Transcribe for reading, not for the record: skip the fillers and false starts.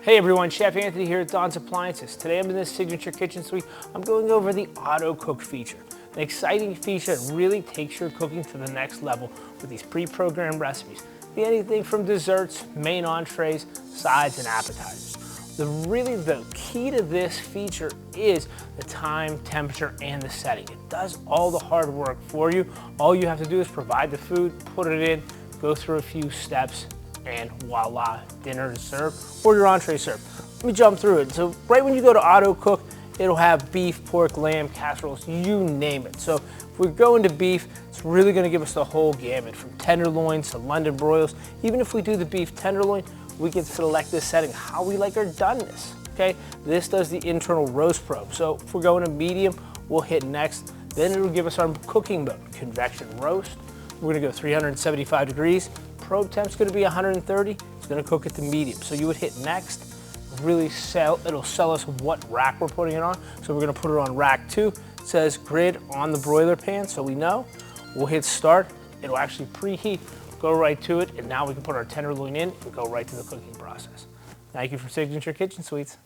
Hey everyone, Chef Anthony here at Don's Appliances. Today I'm in this signature kitchen suite. I'm going over the auto cook feature. An exciting feature that really takes your cooking to the next level with these pre-programmed recipes. Be anything from desserts, main entrees, sides, and appetizers. The key to this feature is the time, temperature, and the setting. It does all the hard work for you. All you have to do is provide the food, put it in, go through a few steps, and voila, dinner is served or your entree served. Let me jump through it. So right when you go to auto cook, it'll have beef, pork, lamb, casseroles, you name it. So if we're going to beef, it's really gonna give us the whole gamut from tenderloins to London broils. Even if we do the beef tenderloin, we can select this setting, how we like our doneness, okay? This does the internal roast probe. So if we're going to medium, we'll hit next. Then it'll give us our cooking mode, convection roast. We're gonna go 375 degrees. Probe temp's gonna be 130. It's gonna cook it to medium. So you would hit next. It'll sell us what rack we're putting it on. So we're gonna put it on rack 2. It says grid on the broiler pan, so we know. We'll hit start. It'll actually preheat, go right to it, and now we can put our tenderloin in and go right to the cooking process. Thank you for Signature Kitchen Suites.